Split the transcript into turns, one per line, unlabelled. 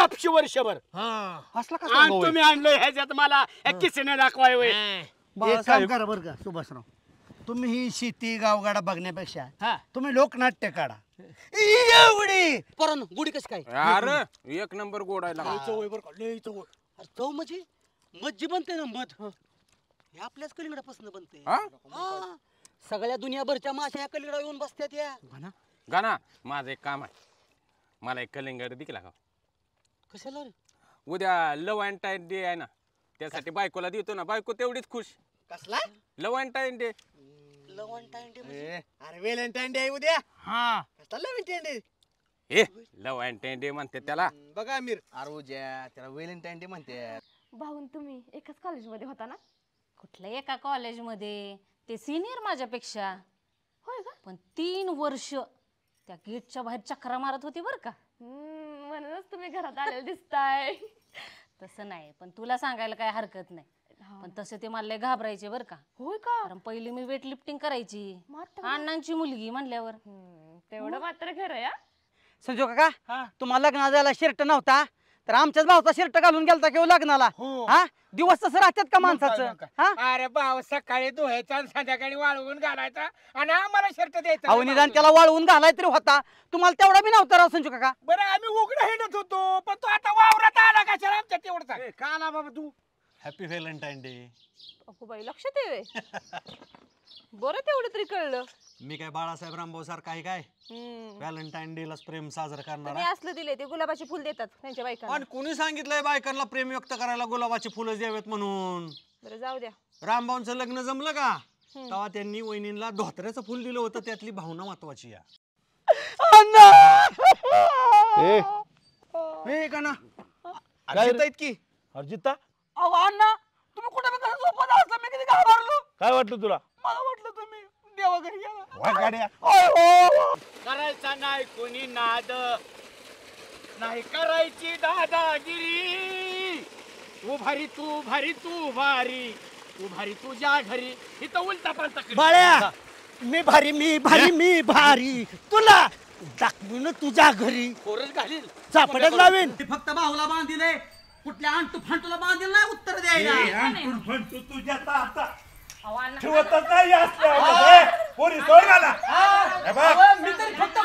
शापशी वर्षभर
असला का
आणि तुम्ही आणलं ह्याच्यात मला किसने दाखवाय वय
एक काम करा बरं का सुभाषराव, तुम्ही ही शेती गावगाडा बघण्यापेक्षा तुम्ही लोकनाट्य काढा एवढी
परण गुढी कशी काय
अरे एक नंबर गोडायला
चव म्हणजे मज्जी बनते ना मध हे आपल्याच कलिंगडापासून बनते सगळ्या दुनियाभरच्या माश्या या कलिंगडा येऊन बसतात या
गाना माझं एक काम आहे, मला एक कलिंगड दिला का
कशाला रे
उद्या लव अँड टाईम डे आहे ना, त्यासाठी बायकोला देतो ना, बायको तेवढीच खुश.
कसला
लव अँड टाईम डे
लव्हंटाईन डे
अरे व्हॅलेंटाईन डे उद्या कसला व्हॅलेंटाईन डे
हे लव अँड टाईम डे म्हणते त्याला.
बघा अमीर, अरे उद्या त्याला व्हॅलेंटाईन डे म्हणते.
भाऊन तुम्ही एकाच कॉलेजमध्ये होता ना?
कुठल्या एका कॉलेजमध्ये, ते सिनियर माझ्यापेक्षा.
होय का?
पण 3 वर्ष त्या गेटच्या बाहेर चक्रा मारत होती बरं का.
म्हणूनच तुम्ही घरात आलेले दिसताय.
तसं नाही, पण तुला सांगायला काय हरकत नाही. पण तसे ते मला लय घाबरायचे बरं का.
होय का?
कारण पहिली मी वेट लिफ्टिंग करायची, अण्णांची मुलगी म्हणल्यावर.
तेवढं मात्र खरं या.
संजू काका, तुम्हाला लग्नाला जायला शर्ट नव्हता तर आमच्याच भाऊचा शर्ट घालून गेलता किंवा लग्नाला. हा दिवस तसं राहतात का माणसाचं?
अरे भाऊ सकाळी धुवायचा आणि संध्याकाळी वाळवून घालायचा आणि आम्हाला शर्ट द्यायचा.
अहो निदान त्याला वाळवून घालाय तरी होता, तुम्हाला तेवढा बी नव्हता राव संजू काका.
बरं आम्ही उघडं हिंडत होतो, पण तो आता वावरात आला कशाला आमच्या तेवढं
का आला बाबा तू?
Happy Valentine day.
अगो बाई लक्षात आहे. बरं तेवढं तरी कळलं.
मी काय बाळासाहेब रामभाऊ सारखा आहे काय व्हॅलेंटाईन डे ला प्रेम साजरा करणार?
तुम्ही असलं दिले ते गुलाबाचे फुल देतात त्यांच्या बायकांना.
आणि कोणी सांगितलंय बायकांना प्रेम व्यक्त करायला गुलाबाची फुलं द्यावेत म्हणून?
बरं जाऊ द्या.
रामभाऊंचं लग्न जमलं का तेव्हा त्यांनी वहिनींना धोत्र्याचं फुल दिलं होतं, त्यातली भावना महत्वाची आहे.
हे का ना अर्जित की
अर्जिता
अहो अण्णा, तुम्ही कुठे झोपत असला? मी किती घाबरलो.
काय वाटलं तुला?
मला वाटलं तुम्ही देवा घरी गेला.
वा गाड्या
करायचा नाही कोणी नाद, नाही करायची दादागिरी. तू भारी तू भारी तू भारी तू भारी तुझ्या घरी. इथं उलटा पालता
बाळ्या, मी भारी मी भारी मी भारी, तुला दाखवून तुझ्या घरी
कोरच घालील,
चापड्यात लावीन.
फक्त भाऊला बांधिले, कुठल्या अंटू फांटूला बांधील नाही उत्तर द्यायला.
तुझ्या आता ठेवतच नाही असल्या पोरी सोड मला.
मी तरी फक्त